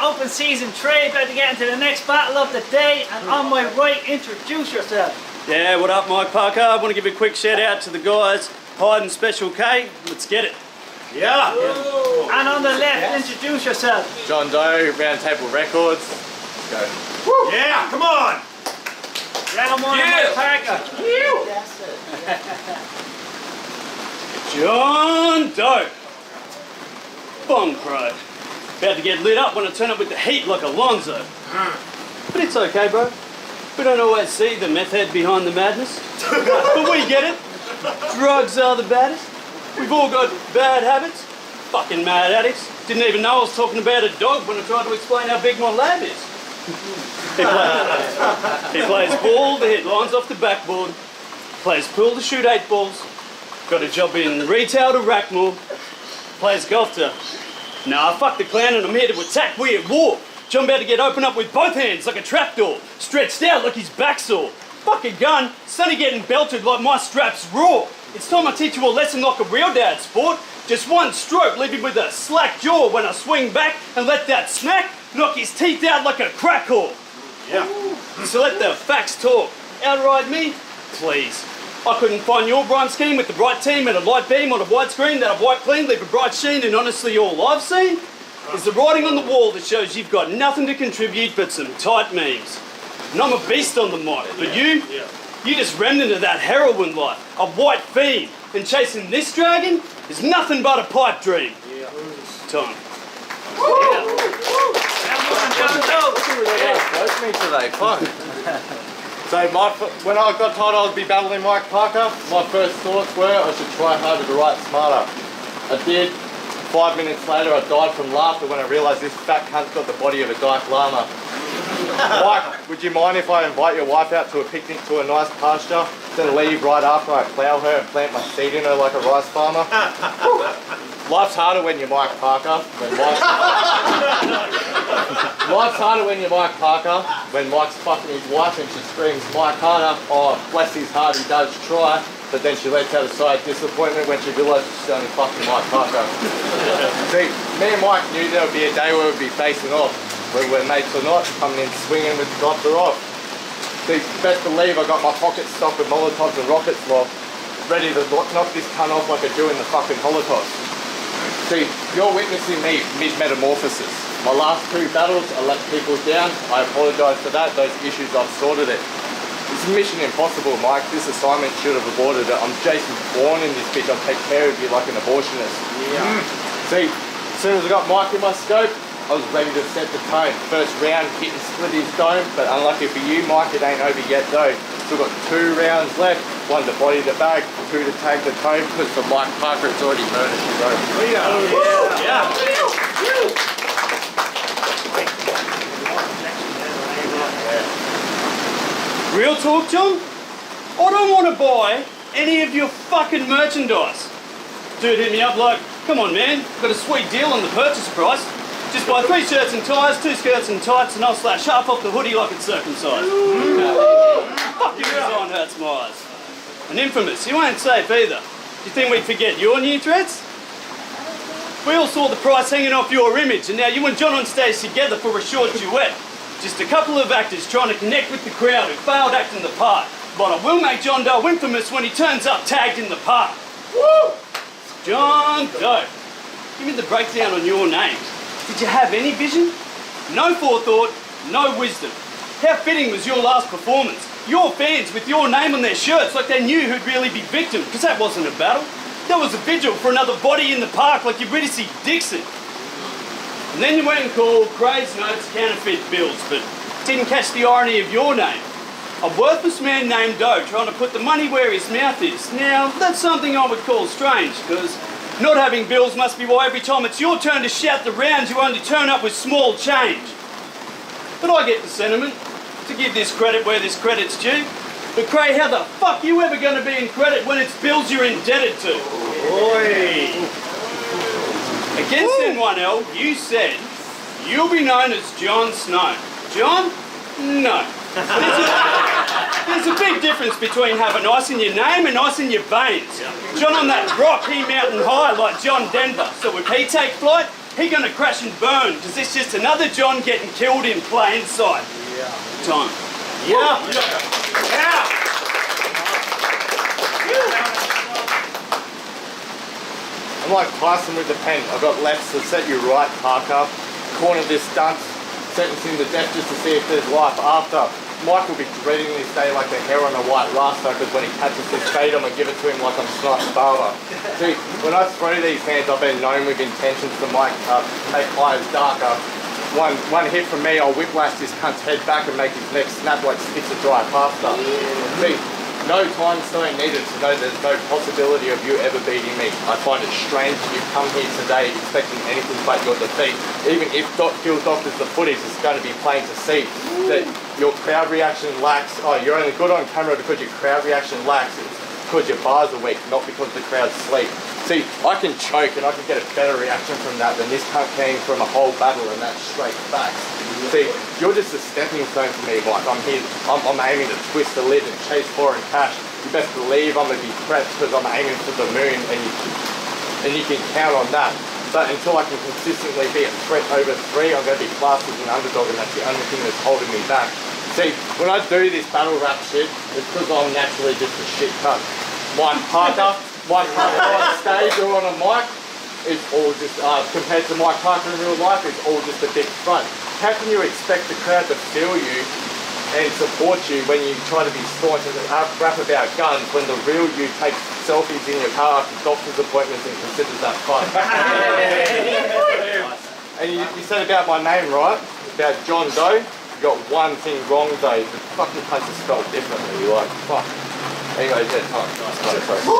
Open Season 3, about to get into the next battle of the day, and on my right, introduce yourself. Yeah, what up, Mike Parker? I want to give a quick shout out to the guys, Hyde and Special K. Let's get it. Yeah. And on the left, introduce yourself. John Doe, Round Table Records. Let's go. Woo. Yeah, come on. Round one, Mike Parker. John Doe. Bomb Crow. About to get lit up when I turn up with the heat like Alonzo. But it's okay, bro. We don't always see the meth head behind the madness. But we get it. Drugs are the baddest. We've all got bad habits. Fucking mad addicts. Didn't even know I was talking about a dog when I tried to explain how big my lab is. He plays ball to hit lines off the backboard. Plays pool to shoot 8 balls. Got a job in retail to rack more. Plays golf to... Nah, fuck the clown and I'm here to attack. We at war. John about to get open up with both hands like a trapdoor. Stretched out like his back sore. Fuck a gun. Sonny getting belted like my straps raw. It's time I teach you a lesson like a real dad, sport. Just one stroke, leave him with a slack jaw when I swing back and let that smack knock his teeth out like a crack whore. Yeah. So let the facts talk. Outright me? Please. I couldn't find your rhyme scheme with the right team and a light beam on a white screen that I've wiped clean, leave a bright sheen, and honestly all I've seen is the writing on the wall that shows you've got nothing to contribute but some tight memes. And I'm a beast on the mic, but you just remnant of that heroin life, a white fiend, and chasing this dragon is nothing but a pipe dream. Time. Close me today, fuck. So when I got told I would be battling Mike Parker, my first thoughts were I should try harder to write smarter. I did. 5 minutes later I died from laughter when I realised this fat cunt's got the body of a dyke llama. Mike, would you mind if I invite your wife out to a picnic to a nice pasture, then leave right after I plough her and plant my seed in her like a rice farmer? Life's harder when you're Mike Parker. Life's harder when you're Mike Parker, when Mike's fucking his wife and she screams, Mike harder. Oh, bless his heart, he does try. But then she lets out a sigh of disappointment when she realises she's only fucking Mike Parker. See, me and Mike knew there would be a day where we'd be facing off, whether we're mates or not, coming in swinging with the cops or off. See, best believe I got my pockets stocked with Molotovs and rockets locked, ready to knock this cunt off like I do in the fucking Holocaust. See, you're witnessing me mid-metamorphosis. My last 2 battles, I let people down. I apologise for that. Those issues, I've sorted it. It's mission impossible, Mike. This assignment should have aborted it. I'm Jason Bourne in this bitch. I'll take care of you like an abortionist. Yeah. See, as soon as I got Mike in my scope, I was ready to set the tone. First round, hit and split his dome, but unlucky for you, Mike, it ain't over yet though. Still got 2 rounds left. 1 to body the bag, 2 to tag the tone, because for Mike Parker, it's already murdered you, bro. Real talk, John? I don't want to buy any of your fucking merchandise. Dude hit me up like, come on man, got a sweet deal on the purchase price. Just buy 3 shirts and ties, 2 skirts and tights, and I'll slash half off the hoodie like it's circumcised. Fuck your design hurts my eyes. And infamous, you ain't safe either. Do you think we'd forget your new threats? We all saw the price hanging off your image, and now you and John on stage together for a short duet. Just a couple of actors trying to connect with the crowd who failed acting the part. But I will make John Doe infamous when he turns up tagged in the park. Woo! John Doe. Give me the breakdown on your names. Did you have any vision? No forethought, no wisdom. How fitting was your last performance? Your fans with your name on their shirts like they knew who'd really be victim, because that wasn't a battle. That was a vigil for another body in the park like Eurydice Dixon. And then you went and called Craig's notes counterfeit bills, but didn't catch the irony of your name. A worthless man named Doe trying to put the money where his mouth is. Now, that's something I would call strange, because not having bills must be why every time it's your turn to shout the rounds, you only turn up with small change. But I get the sentiment, to give this credit where this credit's due. But Craig, how the fuck you ever going to be in credit when it's bills you're indebted to? Oi! Against N1L, you said, you'll be known as Jon Snow. John? No. There's a big difference between having ice in your name and ice in your veins. John on that rock, he mountain high like John Denver. So if he take flight, he gonna crash and burn, because it's just another John getting killed in plain sight. Yeah. Time. Yeah. Yeah. I'm like Tyson with the pen. I've got lefts to set you right, Parker. Corner this stunt, sentencing the death just to see if there's life after. Mike will be dreading this day like the hair on a white rasta, because when he catches this fade, I'm going to give it to him like I'm Snipe's father. See, when I throw these hands, I've been known with intentions to make eyes darker. One hit from me, I'll whiplash this cunt's head back and make his neck snap like sticks of dry pasta. See, no time stone needed to know there's no possibility of you ever beating me. I find it strange that you've come here today expecting anything but your defeat. Even if Gil doctors the footage, it's going to be plain to see that your crowd reaction lacks. Oh, you're only good on camera because your crowd reaction lacks. It's because your bars are weak, not because the crowd's asleep. See, I can choke and I can get a better reaction from that than this cunt came from a whole battle, and that's straight facts. See, you're just a stepping stone for me, Mike. I'm here, I'm aiming to twist the lid and chase foreign cash. You best believe I'm going to be prepped because I'm aiming for the moon, and you can count on that. But until I can consistently be a threat over 3, I'm going to be classed as an underdog, and that's the only thing that's holding me back. See, when I do this battle rap shit, it's because I'm naturally just a shit cunt. Mike Parker on stage or on a mic is all just, compared to Mike Parker in real life, is all just a big front. How can you expect the crowd to feel you and support you when you try to be staunch and rap about guns when the real you takes selfies in your car after doctor's appointments and considers that fun? And you said about my name, right? About John Doe. You got one thing wrong though. The fucking place is spelled differently. You're like, fuck. Anyway, yeah, sorry.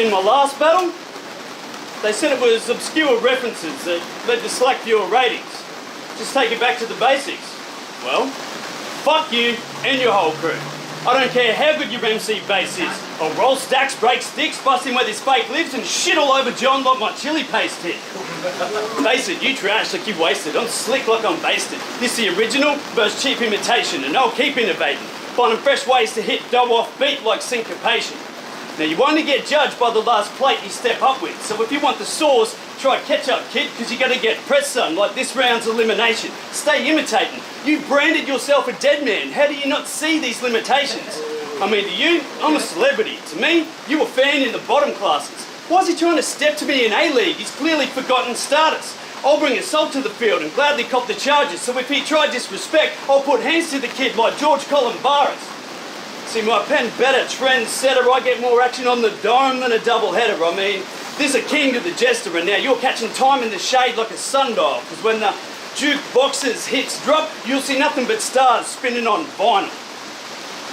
In my last battle, they said it was obscure references that led to slack viewer ratings. Just take it back to the basics. Well, fuck you and your whole crew. I don't care how good your MC base is. I'll roll stacks, break sticks, bust in where this fake lives, and shit all over John like my chili paste hit. Face it, you trash like you wasted. I'm slick like I'm basted. This the original versus cheap imitation, and I'll keep innovating. Finding fresh ways to hit dough off beat like syncopation. Now you only get judged by the last plate you step up with, so if you want the sauce, try ketchup, kid, because you're going to get pressed, son, like this round's elimination. Stay imitating. You branded yourself a dead man. How do you not see these limitations? I mean, to you, I'm a celebrity. To me, you a fan in the bottom classes. Why is he trying to step to me in A-League? He's clearly forgotten status. I'll bring assault to the field and gladly cop the charges, so if he tried disrespect, I'll put hands to the kid like George Columbaris. See, my pen better trendsetter. I get more action on the dome than a double-header. I mean, this is a king to the jester, and now you're catching time in the shade like a sundial, because when the jukebox's hits drop, you'll see nothing but stars spinning on vinyl.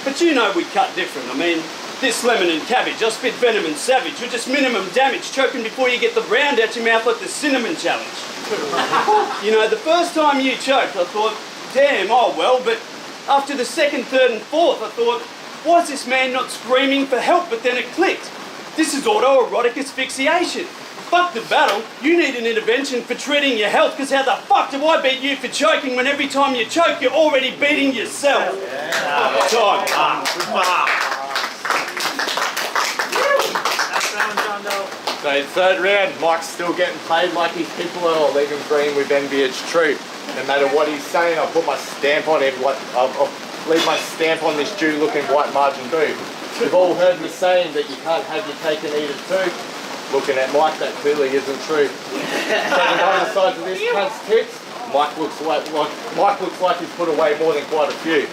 But you know we cut different. I mean, this lemon and cabbage, I spit venom and savage. You're just minimum damage, choking before you get the round out your mouth like the cinnamon challenge. You know, the first time you choked, I thought, damn, oh well, but after the second, third and fourth, I thought, why is this man not screaming for help? But then it clicked. This is autoerotic asphyxiation. Fuck the battle. You need an intervention for treating your health, because how the fuck do I beat you for choking when every time you choke, you're already beating yourself? Yeah. Time. So third round, Mike's still getting played like his people, and I'll leave him green with envy. It's true. No matter what he's saying, I'll put my stamp on him. I'll leave my stamp on this Jew-looking white margin dude. You've all heard me saying that you can't have your cake and eat it too. Looking at Mike, that clearly isn't true. Standing on the sides of this cunt's tits, Mike looks like he's put away more than quite a few.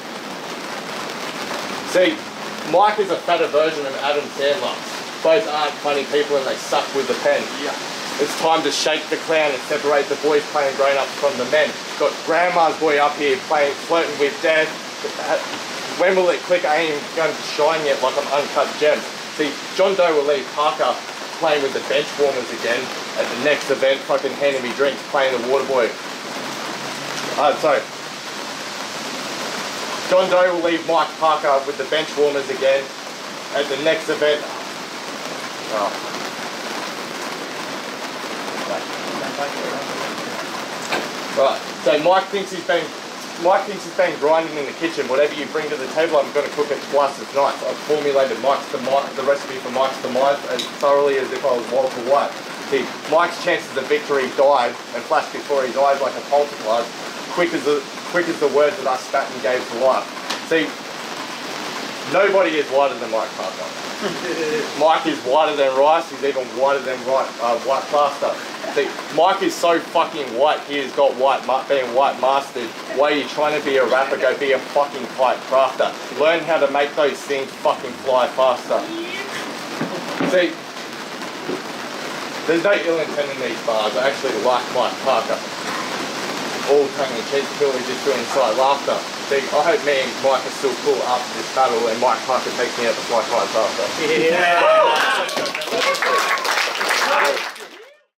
See, Mike is a fatter version of Adam Sandler. Both aren't funny people and they suck with the pen. Yeah. It's time to shake the clown and separate the boys playing grown-ups from the men. Got grandma's boy up here flirting with dad. When will it click? I ain't going to shine yet like I'm uncut gems. See, John Doe will leave Parker playing with the bench warmers again. At the next event, fucking handing me drinks, playing the water boy. Sorry. John Doe will leave Mike Parker with the bench warmers again. At the next event. Oh. Right, so Mike thinks he's been Mike thinks he's been grinding in the kitchen. Whatever you bring to the table, I'm going to cook it twice as nice. I've formulated the recipe for Mike's demise as thoroughly as if I was Walter White. See, Mike's chances of victory died and flashed before he died like a poltergeist, quick as the words that I spat and gave to life. See, nobody is whiter than Mike Parker. Mike is whiter than rice, he's even whiter than white plaster. See, Mike is so fucking white, he has got being white mastered. Why are you trying to be a rapper? Go be a fucking pipe crafter. Learn how to make those things fucking fly faster. See, there's no ill intent in these bars. I actually like Mike Parker. All tongue in cheek, purely just doing slight laughter. See, I hope me and Mike are still cool after this battle and Mike Parker takes me out to fly kites after. Yeah.